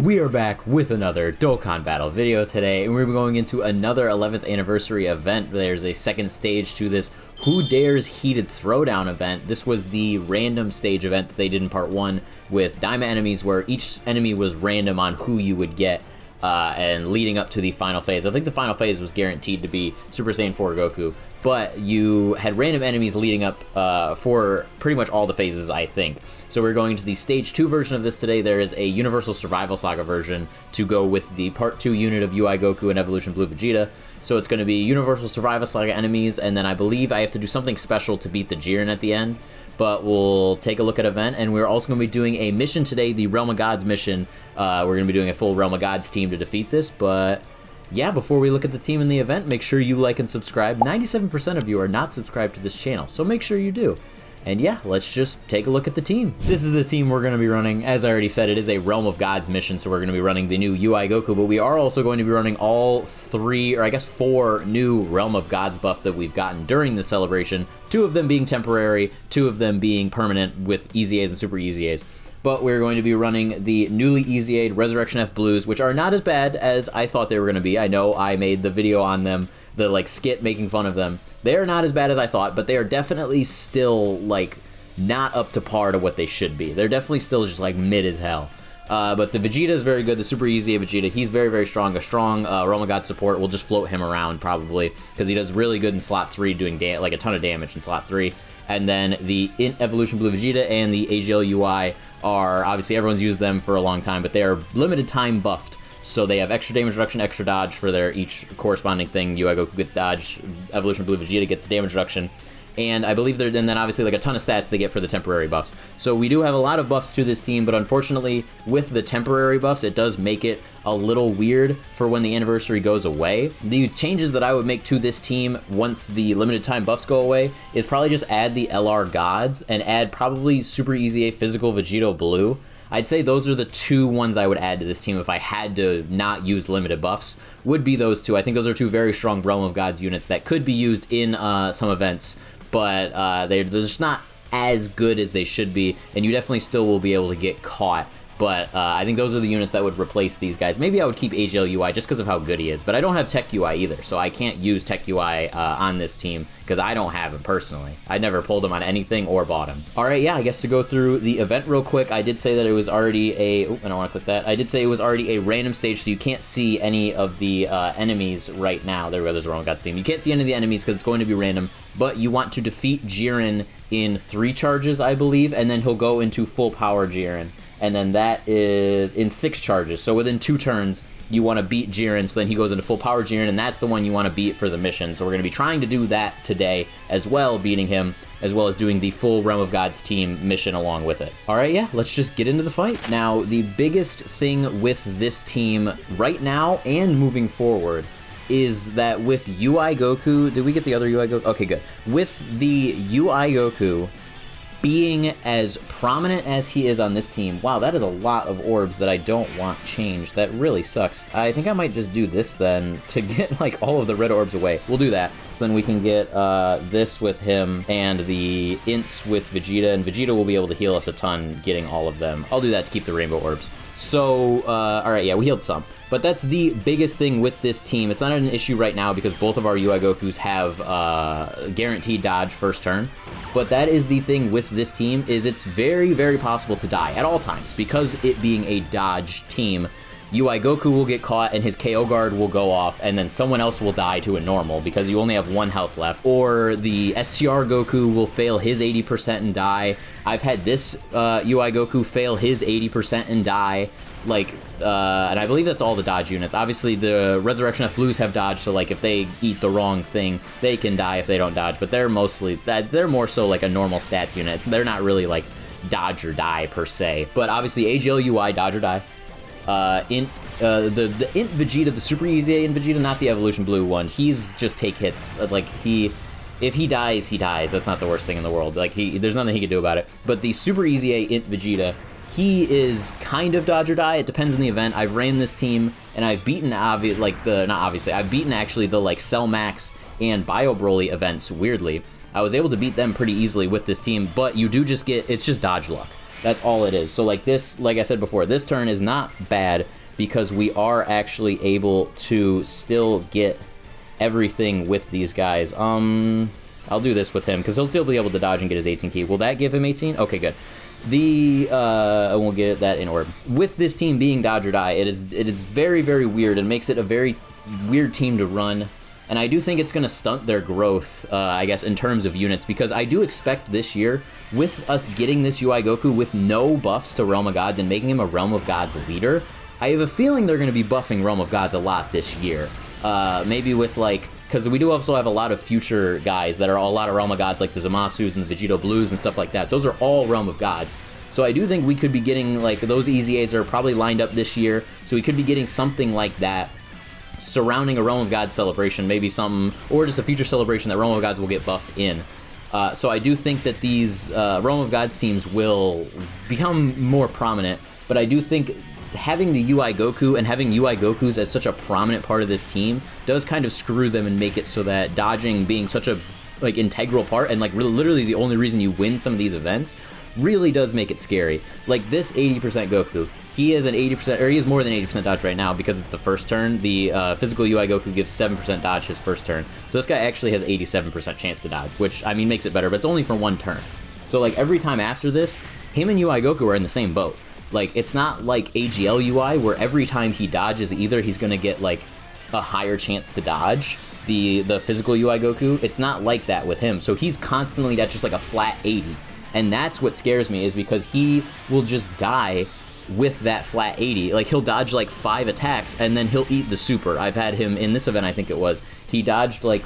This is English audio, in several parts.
We are back with another Dokkan battle video today, and we're going into another 11th anniversary event. There's a second stage to this Who Dares Heated Throwdown event. This was the random stage event that they did in part 1 with Diamond enemies, where each enemy was random on who you would get, and leading up to the final phase. I think the final phase was guaranteed to be Super Saiyan 4 Goku, but you had random enemies leading up for pretty much all the phases, I think. So we're going to the Stage 2 version of this today. There is a Universal Survival Saga version to go with the Part 2 unit of Ui Goku and Evolution Blue Vegeta. So it's going to be Universal Survival Saga enemies, and then I believe I have to do something special to beat the Jiren at the end. But we'll take a look at event, and we're also going to be doing a mission today, the Realm of Gods mission. We're going to be doing a full Realm of Gods team to defeat this, but yeah, before we look at the team in the event, make sure you like and subscribe. 97% of you are not subscribed to this channel, so make sure you do. And yeah, let's just take a look at the team. This is the team we're going to be running. As I already said, it is a Realm of Gods mission, so we're going to be running the new Ui Goku, but we are also going to be running all 3, or I guess 4 new Realm of Gods buff that we've gotten during the celebration. 2 of them being temporary, 2 of them being permanent with Easy A's and Super Easy A's. But we're going to be running the newly Easy A'd Resurrection F Blues, which are not as bad as I thought they were going to be. I know I made the video on them, the like skit making fun of them. They are not as bad as I thought, but they are definitely still like not up to par to what they should be. They're definitely still just like mid as hell. But the Vegeta is very good. The Super Easy A Vegeta, he's very, very strong. A strong Realm of God support will just float him around probably, because he does really good in slot 3, doing like a ton of damage in slot 3. And then the Evolution Blue Vegeta and the AGL UI are, obviously everyone's used them for a long time, but they are limited time buffed. So they have extra damage reduction, extra dodge for their each corresponding thing. Ui Goku gets dodge, Evolution Blue Vegeta gets damage reduction. And I believe and then obviously like a ton of stats they get for the temporary buffs. So we do have a lot of buffs to this team, but unfortunately with the temporary buffs, it does make it a little weird for when the anniversary goes away. The changes that I would make to this team once the limited time buffs go away is probably just add the LR Gods and add probably Super Easy A Physical Vegito Blue. I'd say those are the 2 ones I would add to this team if I had to not use limited buffs, would be those 2. I think those are 2 very strong Realm of Gods units that could be used in some events, but they're just not as good as they should be, and you definitely still will be able to get caught. But I think those are the units that would replace these guys. Maybe I would keep AGL UI just because of how good he is, but I don't have Tech UI either, so I can't use Tech UI on this team because I don't have him personally. I never pulled him on anything or bought him. All right, yeah, I guess to go through the event real quick, I did say that it was already a, I don't want to click that. I did say it was already a random stage, so you can't see any of the enemies right now. There we go, there's a Wrong God's team. You can't see any of the enemies because it's going to be random, but you want to defeat Jiren in 3 charges, I believe, and then he'll go into full power Jiren. And then that is in 6 charges. So within 2 turns, you want to beat Jiren, so then he goes into full power Jiren, and that's the one you want to beat for the mission. So we're going to be trying to do that today as well, beating him, as well as doing the full Realm of Gods team mission along with it. All right, yeah, let's just get into the fight. Now, the biggest thing with this team right now and moving forward is that with Ui Goku, did we get the other Ui Goku? Okay, good. With the Ui Goku being as prominent as he is on this team, wow, that is a lot of orbs that I don't want changed. That really sucks. I think I might just do this then to get like all of the red orbs away. We'll do that, so then we can get this with him and the ints with Vegeta, and Vegeta will be able to heal us a ton getting all of them. I'll do that to keep the rainbow orbs. So, all right, yeah, we healed some. But that's the biggest thing with this team. It's not an issue right now because both of our Ui Gokus have guaranteed dodge first turn. But that is the thing with this team, is it's very, very possible to die at all times. Because it being a dodge team, Ui Goku will get caught and his KO guard will go off, and then someone else will die to a normal because you only have 1 health left. Or the STR Goku will fail his 80% and die. I've had this Ui Goku fail his 80% and die. Like, and I believe that's all the dodge units. Obviously, the Resurrection F Blues have dodge, so like if they eat the wrong thing, they can die if they don't dodge. But they're mostly, they're more so like a normal stats unit. They're not really like dodge or die per se. But obviously, AGL UI, dodge or die. The Int Vegeta, the Super Easy A Int Vegeta, not the Evolution Blue one. He's just take hits. Like if he dies, he dies. That's not the worst thing in the world. Like there's nothing he can do about it. But the Super Easy A Int Vegeta, he is kind of dodge or die. It depends on the event. I've ran this team and I've beaten I've beaten actually the like Cell Max and Bio Broly events weirdly. I was able to beat them pretty easily with this team, but you do just get, it's just dodge luck. That's all it is. So like this, like I said before, this turn is not bad because we are actually able to still get everything with these guys. I'll do this with him because he'll still be able to dodge and get his 18 key. Will that give him 18? Okay, good. We'll get that in orb. With this team being dodge or die, it is very, very weird and makes it a very weird team to run. And I do think it's going to stunt their growth, I guess, in terms of units, because I do expect this year, with us getting this Ui Goku with no buffs to Realm of Gods and making him a Realm of Gods leader, I have a feeling they're going to be buffing Realm of Gods a lot this year. Maybe with, like, because we do also have a lot of future guys that are a lot of Realm of Gods, like the Zamasus and the Vegito Blues and stuff like that. Those are all Realm of Gods. So I do think we could be getting, like, those EZAs are probably lined up this year, so we could be getting something like that surrounding a Realm of Gods celebration, maybe something, or just a future celebration that Realm of Gods will get buffed in. So I do think that these Realm of Gods teams will become more prominent, but I do think having the Ui Goku and having Ui Gokus as such a prominent part of this team does kind of screw them and make it so that dodging being such a like integral part and like literally the only reason you win some of these events really does make it scary. Like this 80% Goku, he is an 80%, or he is more than 80% dodge right now because it's the first turn. The physical Ui Goku gives 7% dodge his first turn. So this guy actually has 87% chance to dodge, which, I mean, makes it better, but it's only for one turn. So, like, every time after this, him and Ui Goku are in the same boat. Like, it's not like AGL UI, where every time he dodges, either he's going to get, like, a higher chance to dodge the physical Ui Goku. It's not like that with him. So he's constantly at just, like, a flat 80. And that's what scares me, is because he will just die with that flat 80. Like, he'll dodge like 5 attacks and then he'll eat the super. I've had him in this event, I think it was, he dodged like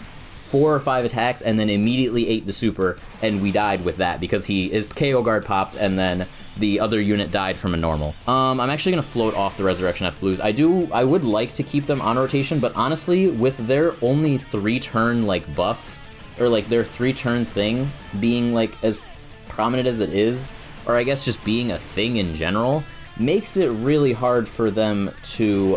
4 or 5 attacks and then immediately ate the super, and we died with that because his KO guard popped and then the other unit died from a normal. I'm actually gonna float off the Resurrection F Blues. I would like to keep them on rotation, but honestly, with their only 3-turn like buff, or like their 3-turn thing being like as prominent as it is, or I guess just being a thing in general, makes it really hard for them to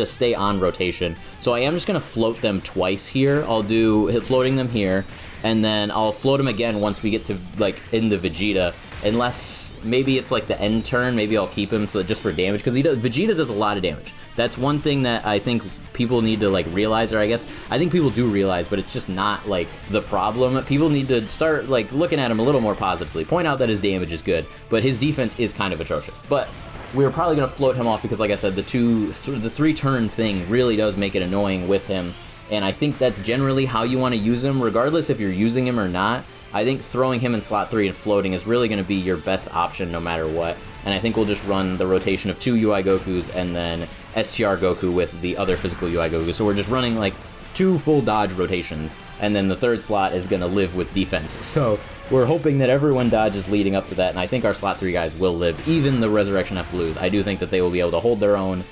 stay on rotation. So I am just gonna float them twice here. I'll do floating them here, and then I'll float them again once we get to like in the Vegeta, unless maybe it's like the end turn. Maybe I'll keep him so just for damage, because Vegeta does a lot of damage. That's one thing that I think people need to like realize, or I guess I think people do realize, but it's just not like the problem. People need to start like looking at him a little more positively. Point out that his damage is good, but his defense is kind of atrocious. But we're probably gonna float him off because, like I said, the 3-turn thing really does make it annoying with him, and I think that's generally how you want to use him, regardless if you're using him or not. I think throwing him in slot 3 and floating is really going to be your best option no matter what. And I think we'll just run the rotation of 2 Ui Gokus and then STR Goku with the other physical Ui Goku. So we're just running like 2 full dodge rotations, and then the 3rd slot is going to live with defense. So we're hoping that everyone dodges leading up to that, and I think our slot 3 guys will live, even the Resurrection F Blues. I do think that they will be able to hold their own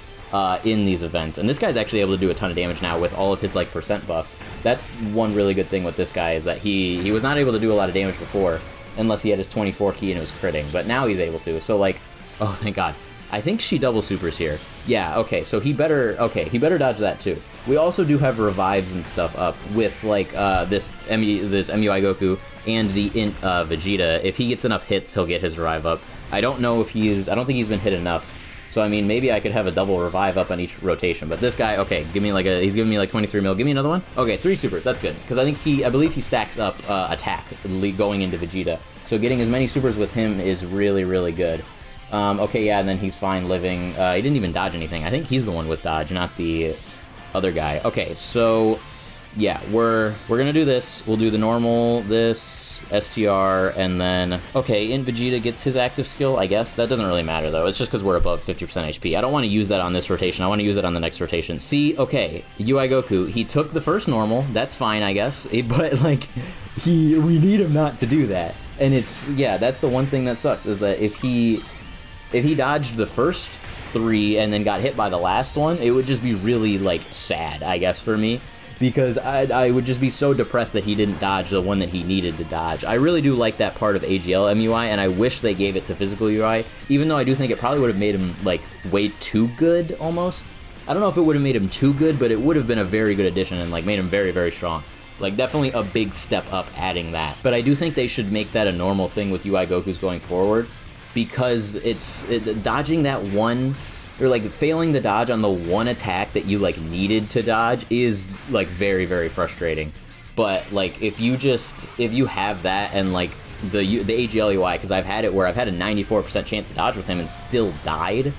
in these events, and this guy's actually able to do a ton of damage now with all of his like percent buffs. That's one really good thing with this guy, is that he was not able to do a lot of damage before unless he had his 24 key and it was critting, but now he's able to. So like, oh thank god, I think she double supers here. Yeah, okay, so he better dodge that too. We also do have revives and stuff up with like this MUI Goku and the Int Vegeta. If he gets enough hits, he'll get his revive up. I don't think he's been hit enough. So, I mean, maybe I could have a double revive up on each rotation. But this guy, okay, he's giving me like 23 mil. Give me another one. Okay, 3 supers. That's good. Because I believe he stacks up attack going into Vegeta. So getting as many supers with him is really, really good. Okay, yeah, and then he's fine living. He didn't even dodge anything. I think he's the one with dodge, not the other guy. Okay, so yeah, we're gonna do this. We'll do the normal, this, STR, and then, okay, Int Vegeta gets his active skill, I guess. That doesn't really matter, though. It's just because we're above 50% HP. I don't want to use that on this rotation. I want to use it on the next rotation. See, okay, Ui Goku, he took the first normal. That's fine, I guess. But, like, we need him not to do that. And it's, yeah, that's the one thing that sucks, is that if he dodged the first 3 and then got hit by the last one, it would just be really, like, sad, I guess, for me. Because I would just be so depressed that he didn't dodge the one that he needed to dodge. I really do like that part of AGL MUI, and I wish they gave it to physical UI, even though I do think it probably would have made him, like, way too good, almost. I don't know if it would have made him too good, but it would have been a very good addition and, like, made him very, very strong. Like, definitely a big step up adding that. But I do think they should make that a normal thing with UI Goku's going forward, because dodging that one, or like failing the dodge on the one attack that you like needed to dodge is like very, very frustrating. But like if you have that and like the AGL UI, because I've had it where I've had a 94% chance to dodge with him and still died,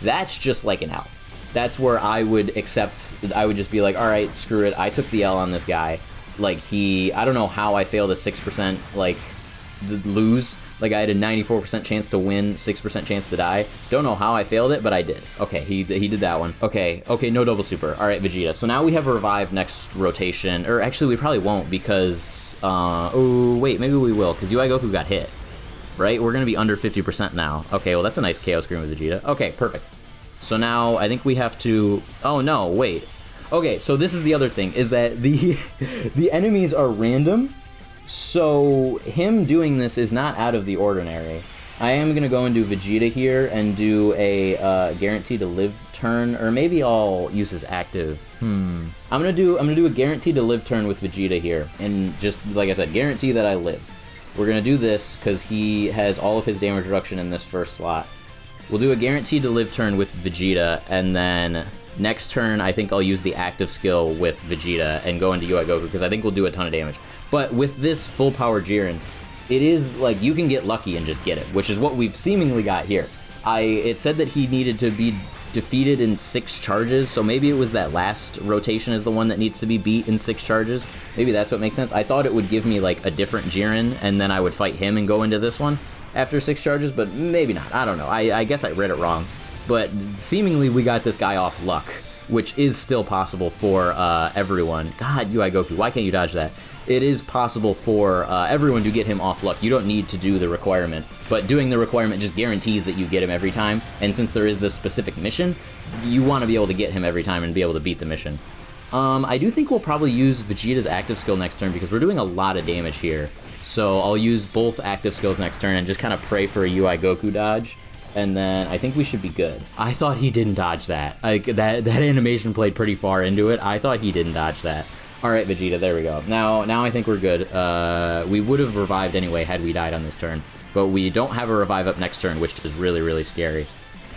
that's just like an L. That's where I would just be like, all right, screw it, I took the L on this guy. Like I don't know how I failed a 6% like lose. Like I had a 94% chance to win, 6% chance to die. Don't know how I failed it, but I did. Okay, he did that one. Okay, no double super. All right, Vegeta. So now we have a revive next rotation, or actually we probably won't because, oh wait, maybe we will, because UI Goku got hit, right? We're gonna be under 50% now. Okay, well that's a nice KO screen with Vegeta. Okay, perfect. So now I think we have to, oh no, wait. Okay, so this is the other thing, is that the enemies are random. So him doing this is not out of the ordinary. I am going to go and do Vegeta here and do a guarantee to live turn, or maybe I'll use his active. I'm gonna do a guarantee to live turn with Vegeta here, and just like I said, guarantee that I live. We're gonna do this because he has all of his damage reduction in this first slot. We'll do a guarantee to live turn with Vegeta, and then next turn I think I'll use the active skill with Vegeta and go into UI Goku, because I think we'll do a ton of damage. But with this full power Jiren, it is like you can get lucky and just get it, which is what we've seemingly got here. It said that he needed to be defeated in 6 charges, so maybe it was that last rotation is the one that needs to be beat in 6 charges. Maybe that's what makes sense. I thought it would give me like a different Jiren, and then I would fight him and go into this one after 6 charges, but maybe not. I don't know. I guess I read it wrong. But seemingly we got this guy off luck, which is still possible for everyone. God, UI Goku, why can't you dodge that? It is possible for everyone to get him off luck. You don't need to do the requirement, but doing the requirement just guarantees that you get him every time, and since there is this specific mission, you want to be able to get him every time and be able to beat the mission. I do think we'll probably use Vegeta's active skill next turn, because we're doing a lot of damage here. So I'll use both active skills next turn and just kind of pray for a UI Goku dodge, and then I think we should be good. I thought he didn't dodge that. That animation played pretty far into it. I thought he didn't dodge that. Alright, Vegeta, there we go. Now I think we're good. We would have revived anyway had we died on this turn, but we don't have a revive up next turn, which is really, really scary.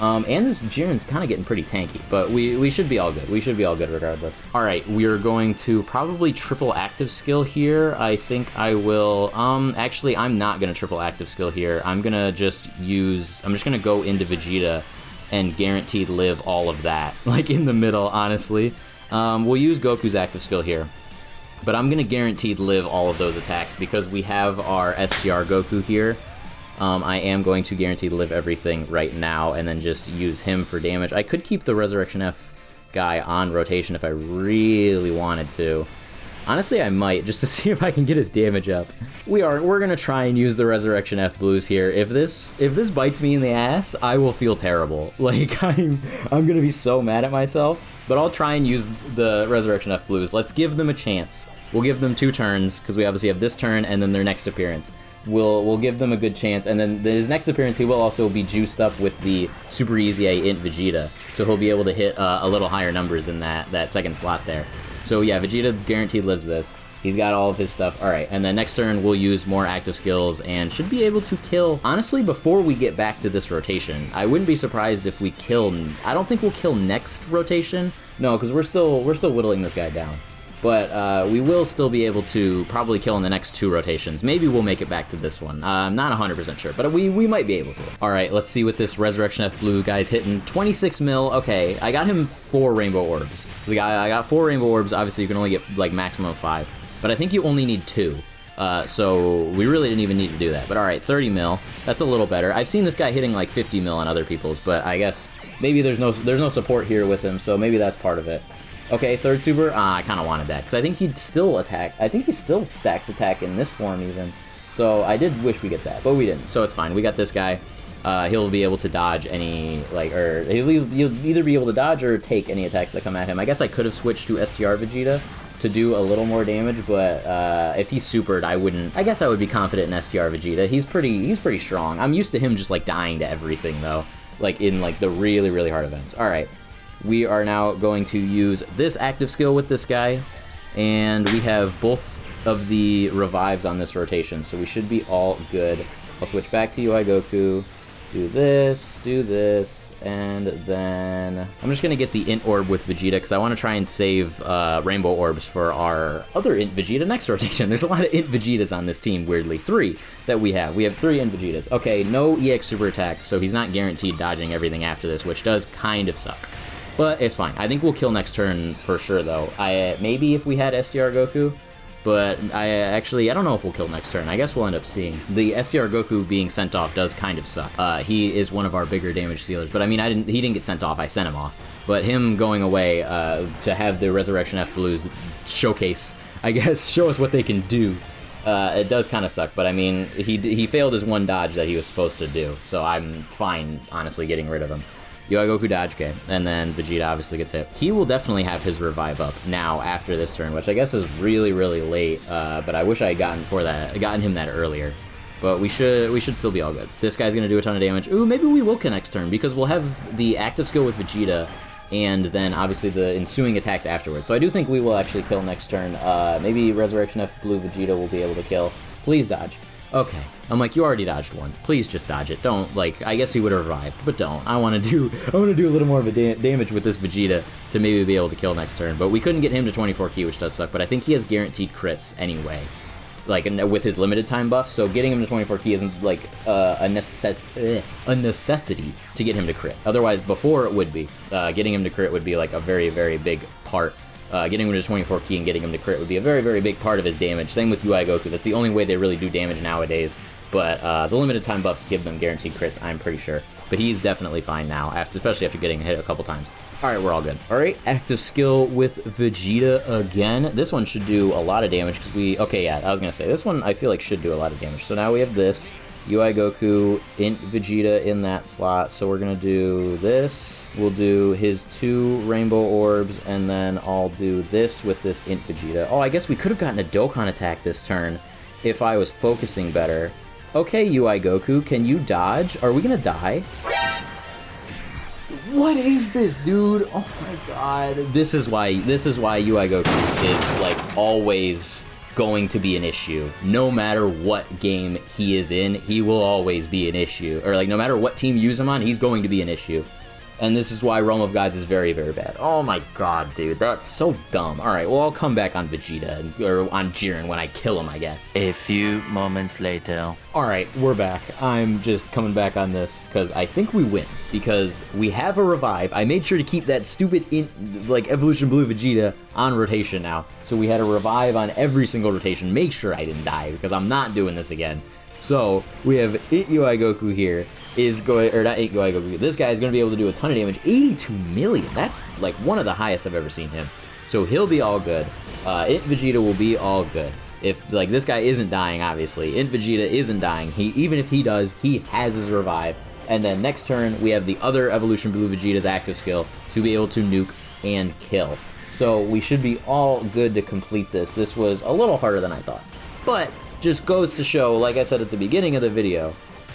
And this Jiren's kind of getting pretty tanky, but we should be all good. We should be all good regardless. Alright, we are going to probably triple active skill here. I think I will, actually, I'm not going to triple active skill here. I'm just going to go into Vegeta and guaranteed live all of that, like in the middle, honestly. We'll use Goku's active skill here, but I'm going to guaranteed live all of those attacks because we have our STR Goku here. I am going to guarantee to live everything right now and then just use him for damage. I could keep the Resurrection F guy on rotation if I really wanted to. Honestly, I might, just to see if I can get his damage up. We're going to try and use the Resurrection F blues here. If this bites me in the ass, I will feel terrible. Like, I'm going to be so mad at myself. But I'll try and use the Resurrection F blues. Let's give them a chance. We'll give them 2 turns, because we obviously have this turn and then their next appearance. We'll give them a good chance, and then his next appearance he will also be juiced up with the Super Easy A Int Vegeta, so he'll be able to hit a little higher numbers in that second slot there. So yeah, Vegeta guaranteed lives this. He's got all of his stuff. Alright, and then next turn we'll use more active skills and should be able to kill. Honestly, before we get back to this rotation, I wouldn't be surprised if we kill. I don't think we'll kill next rotation. No, because we're still whittling this guy down. But we will still be able to probably kill in the next 2 rotations. Maybe we'll make it back to this one. I'm not 100% sure, but we might be able to. Alright, let's see what this Resurrection F Blue guy's hitting. 26 mil. Okay, I got him 4 Rainbow Orbs. I got 4 Rainbow Orbs. Obviously, you can only get like maximum of 5. But I think you only need 2. So we really didn't even need to do that. But alright, 30 mil. That's a little better. I've seen this guy hitting like 50 mil on other people's, but I guess maybe there's no support here with him, so maybe that's part of it. Okay, 3rd super. I kind of wanted that, because I think he'd still attack. I think he still stacks attack in this form even. So I did wish we get that, but we didn't. So it's fine. We got this guy. He'll be able to dodge any, or he'll either be able to dodge or take any attacks that come at him. I guess I could have switched to STR Vegeta to do a little more damage, but if he supered, I wouldn't. I guess I would be confident in STR Vegeta. He's pretty strong. I'm used to him just like dying to everything though, like in like the really hard events. All right. We are now going to use this active skill with this guy, And we have both of the revives on this rotation, so we should be all good. I'll switch back to Ui Goku, do this, and then I'm just going to get the Int Orb with Vegeta because I want to try and save Rainbow Orbs for our other Int Vegeta next rotation. There's a lot of Int Vegetas on this team, weirdly. 3 that we have. We have 3 Int Vegetas. Okay, no EX Super Attack, so he's not guaranteed dodging everything after this, which does kind of suck. But it's fine. I think we'll kill next turn for sure, though. Maybe if we had SDR Goku, but I don't know if we'll kill next turn. I guess we'll end up seeing. The SDR Goku being sent off does kind of suck. He is one of our bigger damage stealers, but I mean, he didn't get sent off. I sent him off. But him going away to have the Resurrection F Blues showcase, I guess, show us what they can do. It does kind of suck, but I mean, he failed his one dodge that he was supposed to do, so I'm fine, honestly, getting rid of him. Ui Goku dodge, okay, and then Vegeta obviously gets hit. He will definitely have his revive up now after this turn, which I guess is really, really late, but I wish I had gotten him that earlier. But we should still be all good. This guy's gonna do a ton of damage. Ooh, maybe we will kill next turn, because we'll have the active skill with Vegeta, and then obviously the ensuing attacks afterwards. So I do think we will actually kill next turn. Maybe Resurrection F Blue Vegeta will be able to kill. Please dodge. Okay. I'm like, you already dodged once. Please just dodge it. Don't, like, I guess he would have revived, but don't. I want to do a little more of a damage with this Vegeta to maybe be able to kill next turn. But we couldn't get him to 24 ki, which does suck. But I think he has guaranteed crits anyway, like with his limited time buff. So getting him to 24 ki isn't like a necessity to get him to crit. Otherwise, before it would be. Getting him to crit would be like a very, very big part. Getting him to 24 ki and getting him to crit would be a very, very big part of his damage. Same with Ui Goku. That's the only way they really do damage nowadays. But the limited time buffs give them guaranteed crits, I'm pretty sure. But he's definitely fine now, especially after getting hit a couple times. Alright, we're all good. Alright, active skill with Vegeta again. This one should do a lot of damage because okay, yeah, I was going to say, this one I feel like should do a lot of damage. So now we have this, Ui Goku, Int Vegeta in that slot. So we're going to do this. We'll do his 2 Rainbow Orbs, and then I'll do this with this Int Vegeta. Oh, I guess we could have gotten a Dokkan attack this turn if I was focusing better. Okay, Ui Goku, can you dodge? Are we gonna die? What is this, dude? Oh my god. This is why Ui Goku is, like, always going to be an issue. No matter what game he is in, he will always be an issue. Or, like, no matter what team you use him on, he's going to be an issue. And this is why Realm of Gods is very, very bad. Oh my god, dude. That's so dumb. Alright, well, I'll come back on Vegeta, or on Jiren when I kill him, I guess. A few moments later. Alright, we're back. I'm just coming back on this, because I think we win. Because we have a revive. I made sure to keep that stupid, Evolution Blue Vegeta on rotation now. So we had a revive on every single rotation. Make sure I didn't die, because I'm not doing this again. So, we have Ui Goku here. This guy is going to be able to do a ton of damage. 82 million. That's like one of the highest I've ever seen him. So he'll be all good. Int Vegeta will be all good. If, like, this guy isn't dying, obviously. Int Vegeta isn't dying. Even if he does, he has his revive. And then next turn, we have the other Evolution Blue Vegeta's active skill to be able to nuke and kill. So we should be all good to complete this. This was a little harder than I thought. But just goes to show, like I said at the beginning of the video,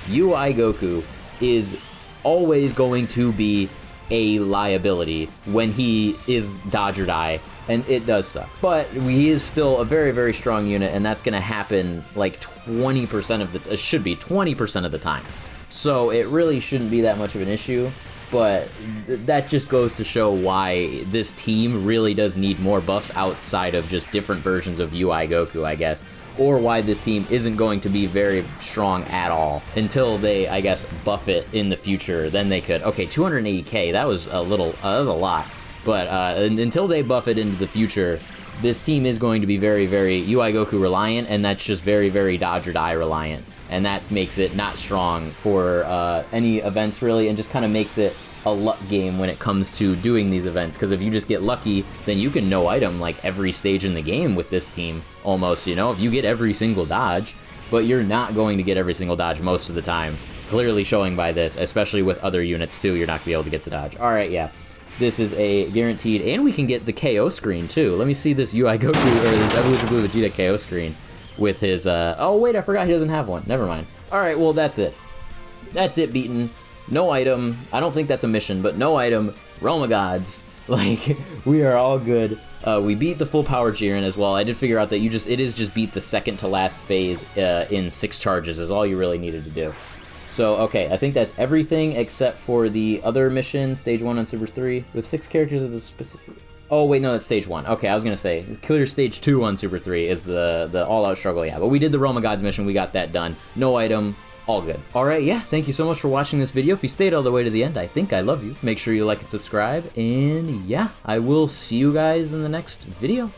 Ui Goku is always going to be a liability when he is dodge or die, and it does suck. But he is still a very, very strong unit, and that's going to happen like 20% of the, should be 20% of the time. So it really shouldn't be that much of an issue, but that just goes to show why this team really does need more buffs outside of just different versions of Ui Goku, I guess. Or why this team isn't going to be very strong at all until they, I guess, buff it in the future. Then they could. Okay, 280k, that was a lot. But until they buff it into the future, this team is going to be very, very Ui Goku reliant, and that's just very, very dodge or die reliant. And that makes it not strong for any events, really, and just kind of makes it a luck game when it comes to doing these events, because if you just get lucky, then you can no item like every stage in the game with this team, almost, you know, if you get every single dodge, but you're not going to get every single dodge most of the time, clearly showing by this, especially with other units too, you're not going to be able to get the dodge. Alright, yeah, this is a guaranteed, and we can get the KO screen too. Let me see this Ui Goku, or this Evolution Blue Vegeta KO screen with his, oh wait, I forgot he doesn't have one, never mind. Alright, well that's it. That's it, beaten. No item. I don't think that's a mission, but no item. Realm of Gods. Like, we are all good. We beat the full power Jiren as well. I did figure out that it is just beat the second to last phase in 6 charges is all you really needed to do. So, okay, I think that's everything except for the other mission, Stage 1 on Super 3, with 6 characters of the specific... Oh, wait, no, that's Stage 1. Okay, I was gonna say, clear Stage 2 on Super 3 is the all-out struggle, yeah. But we did the Realm of Gods mission, we got that done. No item, all good. Alright, yeah, thank you so much for watching this video. If you stayed all the way to the end, I think I love you. Make sure you like and subscribe, and yeah, I will see you guys in the next video.